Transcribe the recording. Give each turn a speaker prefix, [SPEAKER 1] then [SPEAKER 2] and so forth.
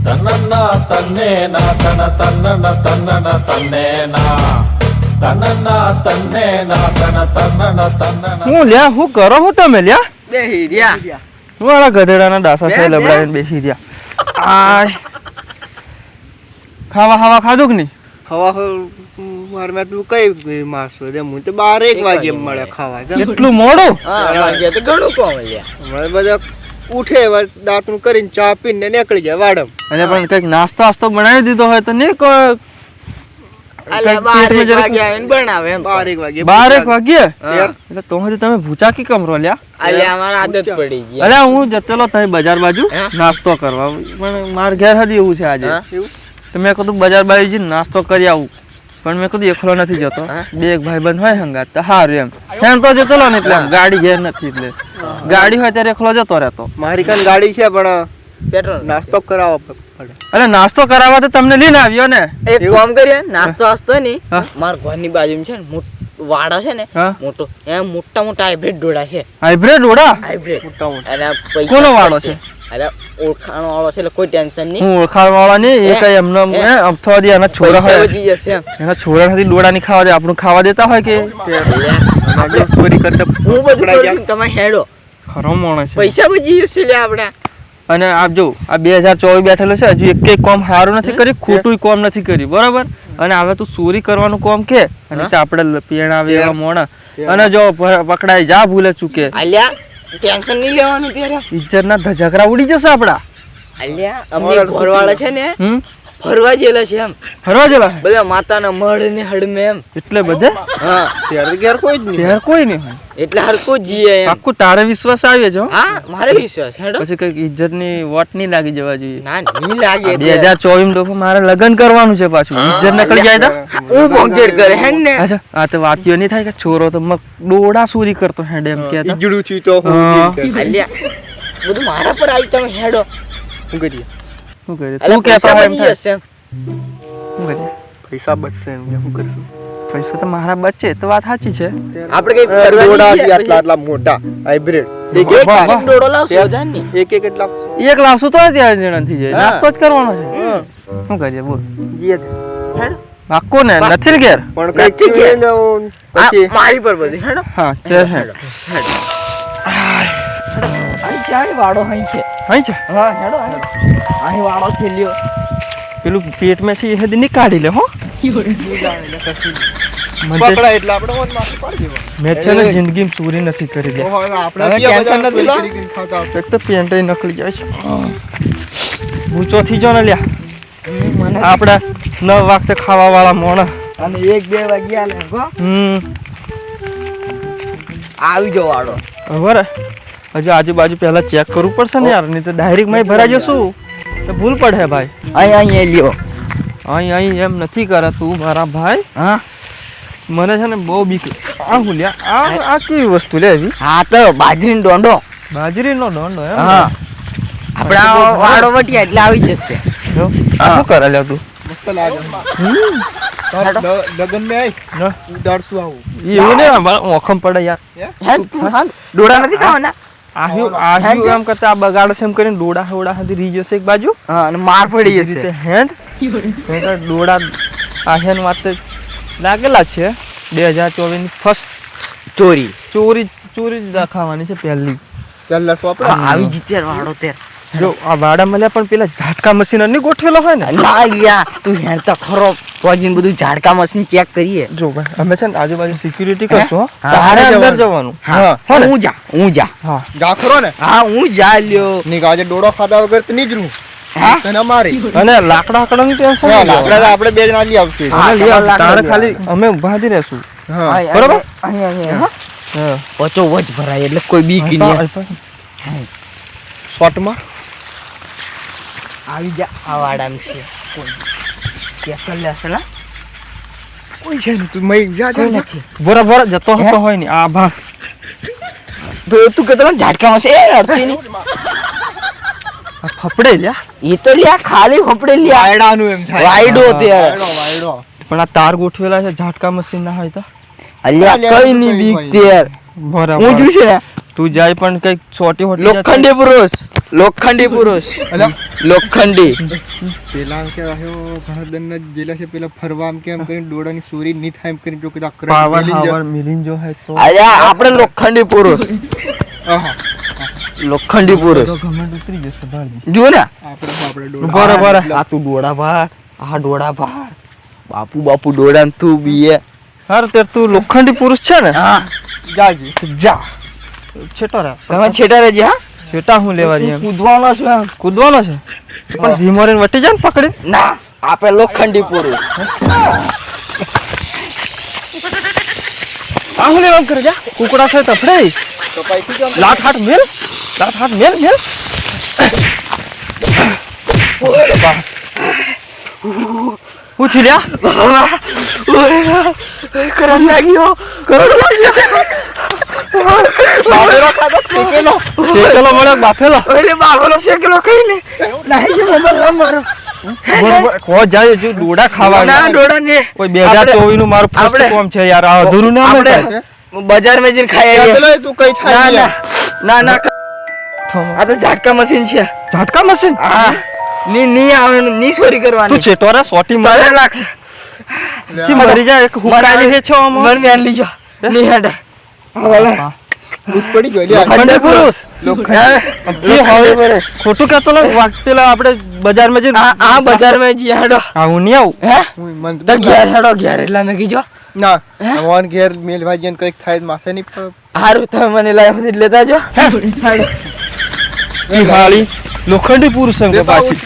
[SPEAKER 1] ತನ್ನನ್ನ ತನ್ನೇನ ತನ ತನ್ನನ ತನ್ನನ ತನ್ನೇನ તનના તન્ને ના તન તનના તનના
[SPEAKER 2] હું લ્યા હું કરો હું તમે લ્યા
[SPEAKER 3] બેહી રહ્યા
[SPEAKER 2] વાળા ગધેડાના ડાસા છે લબડાઈને બેસી રહ્યા આય ખાવા ખાવા ખાધું કે નહીં
[SPEAKER 3] હવા માર મેં તું કઈ મારસો દે હું તો 12 વાગે મળે ખાવા
[SPEAKER 2] એટલું મોડું
[SPEAKER 3] હા વાગે તો ઘણું કોમ લ્યા હમણાં બધા ઉઠે દાંતનું કરીને ચા પીને નીકળી જાય વાડમ
[SPEAKER 2] અને પણ કઈક નાસ્તો આસ્તો બનાવી દીધો હોય તો નહીં કોઈ
[SPEAKER 3] અલ્યા 12 વાગે આવીને બનાવે એમ
[SPEAKER 2] 12 વાગે એટલે તો હજી તમે ભૂચા કી કમરો લ્યા
[SPEAKER 3] અલ્યા અમાર આદત પડી ગઈ
[SPEAKER 2] અલ્યા હું જતેલો તઈ બજાર બાજુ નાસ્તો કરવા પણ માર ઘેર હજી એવું છે આજે તો મેં કીધું બજાર બાજુ જઈને નાસ્તો કરી આવું પણ મેં કીધું એકલો નથી જતો બે એક ભાઈબંધ હોય હંગાત તો હારું એમ ફેન તો જતેલો ને એટલે ગાડી ઘેર નથી એટલે ગાડી હોય ત્યારે એકલો જતો રહેતો
[SPEAKER 3] મારી કાન ગાડી છે પણ પેટ્રોલ નાસ્તો કરાવવો પડે
[SPEAKER 2] અરે નાસ્તો કરાવવા તો તમને લઈને આવ્યો ને
[SPEAKER 4] એક કામ કરીએ નાસ્તો આસ્તો ની માર ઘરની બાજુમાં છે ને વાડા છે ને મોટો એ મોટા મોટા હાઇબ્રિડ ડોડા છે
[SPEAKER 2] હાઇબ્રિડ ડોડા
[SPEAKER 4] હાઇબ્રિડ મોટા મોટા અને પૈસા
[SPEAKER 2] કોનો વાળો છે
[SPEAKER 4] અરે ઓળખાણ વાળો છે એટલે કોઈ ટેન્શન નહીં
[SPEAKER 2] હું ઓળખાણ વાળા નહીં એ કઈ એમનો અમથવા દે એના છોરા હોય
[SPEAKER 4] વધી જશે
[SPEAKER 2] એના છોરા નથી ડોડા ની ખાવા દે આપણું ખાવા દેતા હોય કે
[SPEAKER 3] ચોરી કરતા
[SPEAKER 4] હું બધું તમે હેડો
[SPEAKER 2] ખરો માણસ છે
[SPEAKER 4] પૈસા બચી જશે લે આપડા
[SPEAKER 2] અને આપ જો આ 2024 બેઠેલો છે હજુ એક કામ સારું નથી કરી ખોટું કામ નથી કર્યું બરાબર અને હવે તું ચોરી કરવાનું કામ કે અને તે આપણે પીણાવે એવા મોણા અને જો પકડાઈ જા ભૂલે ચૂકે
[SPEAKER 4] અલ્યા ટેન્શન નહીં લેવાનું ત્યારે
[SPEAKER 2] ઇજ્જતના ધજાકરા ઉડી જશે આપડા
[SPEAKER 4] અલ્યા અમે ઘરવાળા છે ને ફરવા જેલા છે એમ
[SPEAKER 2] ફરવા જેલા
[SPEAKER 4] બધા માતાના મઢ ને હડમે એમ
[SPEAKER 2] એટલે બધે
[SPEAKER 4] હા
[SPEAKER 3] ત્યારે ઘેર કોઈ જ નહીં
[SPEAKER 2] ઘેર કોઈ નહીં હોય
[SPEAKER 4] એટલે હરકો જીએ એમ
[SPEAKER 2] પાક્કું તારે વિશ્વાસ આવે છે
[SPEAKER 4] હા મારે વિશ્વાસ હેડો
[SPEAKER 2] પછી કઈક ઇજ્જત ની વોટ નહીં લાગી જવા જોઈએ
[SPEAKER 4] ના નહીં લાગે
[SPEAKER 2] 2024 માં મારે લગ્ન કરવાનું છે પાછું ઇજ્જત નકળી જાય તો
[SPEAKER 4] હું પોંચેડ કરે હે ને
[SPEAKER 2] અચ્છા આ તો વાતીઓ નહીં થાય કે છોરો તો ડોડા ચોરી કરતો હેડ એમ કે
[SPEAKER 3] ઈજડું થી તો હું
[SPEAKER 4] અલ્યા બધું મારા પર આવી તમે હેડો
[SPEAKER 3] શું કરીએ
[SPEAKER 2] શું કરે તું કેતો હોય એમ થાય શું કરે
[SPEAKER 3] પૈસા બચશે એમ શું કરશું
[SPEAKER 2] પૈસા તો મારા બચે તો વાત સાચી છે
[SPEAKER 4] આપણે કઈ ફરવા
[SPEAKER 3] ડોડા આટલા આટલા મોટા હાઇબ્રિડ એક
[SPEAKER 4] ડોડો લાવશો જાન ની
[SPEAKER 3] એક એટલા
[SPEAKER 2] એક લાવશું તો ત્યાં જણા થઈ જાય નાસ્તો જ કરવાનો છે શું કરીએ બોલ
[SPEAKER 3] જીએ
[SPEAKER 4] હેડો
[SPEAKER 2] પાક્કો ને નથી ને ઘેર
[SPEAKER 3] પણ કઈ કે પછી
[SPEAKER 4] મારી પર બધી હેડો
[SPEAKER 2] હા તે હેડ
[SPEAKER 4] અહીં છે અહીં વાડો અહીં છે
[SPEAKER 2] અહીં છે
[SPEAKER 4] હા હેડો અહીં વાડો છે લ્યો
[SPEAKER 2] પેલું પેટ માં છે એ હદી ની કાઢી લે હો
[SPEAKER 3] પકડા એટલે આપણે ઓન માથે પાડી દેવા
[SPEAKER 2] મેં છે ને જિંદગીમાં ચોરી નથી કરી લે
[SPEAKER 3] આપણે
[SPEAKER 2] ટેન્શન નથી લો એક તો પેન્ટ નકળી જાય છે ભૂચો થી જો ને લ્યા આપડા 9 વાગે ખાવા વાળા મોણા
[SPEAKER 4] અને 1-2 વાગ્યા લે ગો આવી જો વાડો
[SPEAKER 2] બરાબર હજુ આજુબાજુ પહેલા ચેક કરવું પડશે ને યાર નહીં તો ડાયરેક્ટ માં ભરાઈ જશું તો ભૂલ પડે ભાઈ
[SPEAKER 4] અહીં લ્યો
[SPEAKER 2] અહીં એમ નથી કરે તું મારા ભાઈ
[SPEAKER 4] હા
[SPEAKER 2] મને છે ને બહુ બીક આ હું લ્યા આ કેવી વસ્તુ લે એવી
[SPEAKER 4] હા તો બાજરીનો ડોંડો
[SPEAKER 2] બાજરીનો દોંડો એમ
[SPEAKER 4] હા આપડા વાડો વટિયા એટલે આવી જશે
[SPEAKER 2] જો આ શું કરે લે તું
[SPEAKER 3] મસ્ત લાગે લગન મે આઈ ઉડાડશું આવું
[SPEAKER 2] એવું ને ઓખમ પડે યાર
[SPEAKER 4] ડોડા નથી ખાવાના
[SPEAKER 2] આહ્યું એમ કરતા આ બગાડ છે એમ કરીને ડોડા હોડા સુધી રહી જશે એક બાજુ
[SPEAKER 4] હા અને માર પડી જશે
[SPEAKER 2] હેન્ડ ડોડા આહ્યાન વાત લાગેલા છે 2024 ની ફર્સ્ટ ચોરી જ ખાવાની છે પહેલી
[SPEAKER 3] પહેલા સોપ
[SPEAKER 4] આવી જીતે વાડો તેર
[SPEAKER 2] જો આ વાડા મળ્યા પણ પેલા ઝાટકા મશીન નહીં ગોઠવેલો હોય ને
[SPEAKER 4] ના લ્યા તું હેરતા ખરો પહોંચીને બધું ઝાડકા મશીન ચેક કરીએ
[SPEAKER 2] જો ભાઈ અમે છે ને આજુબાજુ સિક્યુરિટી કરશું તારે અંદર જવાનું
[SPEAKER 4] હા હું જા
[SPEAKER 2] હા
[SPEAKER 3] જા ખરો ને
[SPEAKER 4] હા હું જા લ્યો
[SPEAKER 3] ની ગાજે ડોડો ખાધા વગર તો નહીં જ રહું
[SPEAKER 4] હા
[SPEAKER 3] તને મારી
[SPEAKER 2] અને લાકડા આકડાની ટેન્શન
[SPEAKER 3] લાકડા આપણે બે જણા લઈ આવશું
[SPEAKER 2] તારે ખાલી અમે ઊભા જ રહેશું
[SPEAKER 3] હા
[SPEAKER 2] બરોબર
[SPEAKER 4] અહીંયા
[SPEAKER 2] હા
[SPEAKER 4] વચો વચ ભરાય એટલે કોઈ બીક નહીં
[SPEAKER 3] શોર્ટમાં
[SPEAKER 4] આવી જા આ વાડામાં છે કોઈ ચેક કરી લેશે ના
[SPEAKER 3] કોઈ છે ને તું મઈ જા
[SPEAKER 4] કોઈ નથી
[SPEAKER 2] બરાબર જતો હતો હોય ને આ ભાગ
[SPEAKER 4] તું કેટલા ઝાડકામાં છે એ અડતી નહીં
[SPEAKER 2] ફફડે લ્યા
[SPEAKER 4] એ તો લ્યા ખાલી ફપડે લ્યા
[SPEAKER 3] વાયડાનું એમ થાય
[SPEAKER 4] વાયડો ત્યારે
[SPEAKER 3] વાયડો
[SPEAKER 2] પણ આ તાર ગોઠવેલા છે ઝાટકા મશીન ના હોય તો
[SPEAKER 4] અલ્યા કઈ ની બીક તે યાર
[SPEAKER 2] બરાબર
[SPEAKER 4] હું જોઈશે ને
[SPEAKER 2] તું જાય પણ કઈક છોટી હોટી
[SPEAKER 4] લોખંડી પુરુષ લોખંડી
[SPEAKER 3] પેલા કે આવ્યો ઘણા દન જેલા છે પેલા ફરવા આમ કે એમ કરીને ડોડાની ચોરી નહીં થાય એમ કરીને જો કદાચ
[SPEAKER 2] પાવર હાવર મિલિન જો હે તો
[SPEAKER 4] અલ્યા આપણે લોખંડી પુરુષ લોખંડી પુરુષ
[SPEAKER 2] તો ગમે ઉતરી જશે ભાઈ
[SPEAKER 4] જો ને
[SPEAKER 3] આપણે
[SPEAKER 2] બરાબર
[SPEAKER 4] આ તું ડોડા ભાડ આ ડોડા ભાડ બાપુ ડોડા ને તું બીએ
[SPEAKER 2] હાર તે તું લોખંડી પુરુષ છે ને
[SPEAKER 4] હા
[SPEAKER 2] જાજી જા છેટો રે
[SPEAKER 4] તમે છેટા રહેજે હા
[SPEAKER 2] છેટા હું લેવા જઈએ
[SPEAKER 4] કૂદવાનો છે
[SPEAKER 2] કૂદવાનો છે પણ ધીમો રહીને વટી જાય ને પકડી
[SPEAKER 4] ના આપણે લોખંડી પુરુષ
[SPEAKER 2] આ હું લેવા કરે જા કુકડા છે તફડે લાત હાથ મેલ ઉઠી લ્યા
[SPEAKER 4] કરંટ લાગ્યો
[SPEAKER 2] શેકેલો મળે બાફેલો
[SPEAKER 4] ઓલે બાગોલો શેકેલો કઈ ને નહીં મારો
[SPEAKER 2] કો જાય જો ડોડા ખાવા
[SPEAKER 4] ના ડોડા ને
[SPEAKER 2] કોઈ 2024 નું મારું ફર્સ્ટ
[SPEAKER 4] આપણે-
[SPEAKER 2] કોમ છે યાર આ અધૂરું ના મળે
[SPEAKER 4] આપણે બજારમાં જઈને ખાઈ આવીએ.
[SPEAKER 3] તું કઈ
[SPEAKER 4] ના
[SPEAKER 3] થાય
[SPEAKER 4] ના ના આ તો ઝાટકા મશીન છે
[SPEAKER 2] ઝાટકા મશીન
[SPEAKER 4] હા ની આવે ની ચોરી
[SPEAKER 2] તું
[SPEAKER 4] કરવાની
[SPEAKER 2] છેટોરા સોટી
[SPEAKER 4] મને
[SPEAKER 2] મારે
[SPEAKER 4] લાગશે
[SPEAKER 2] થી મરી જાય એક હુકાઈ હે છે આમાં
[SPEAKER 4] મન વેન લીજો ની હેડા આવાલા
[SPEAKER 3] પડી ગયો લ્યા
[SPEAKER 2] લોખંડી પુરુષ
[SPEAKER 4] જી હવે
[SPEAKER 2] ખોટું કહેતો ને પેલા આપણે બજારમાં જઈને
[SPEAKER 4] આ બજારમાં જી હેડો
[SPEAKER 2] આ હું નહીં આવું
[SPEAKER 4] હે
[SPEAKER 3] મન
[SPEAKER 4] તો ઘેર હેડો ઘેર એટલા મેં કીજો
[SPEAKER 3] ના મોહન ઘેર મેલવા જઈને કઈક થાય માથે નહીં
[SPEAKER 4] હારું તમે મને લાઈવ લેતા જો
[SPEAKER 2] ઈ હાળી લોખંડી પુરુષ અંગ પાછી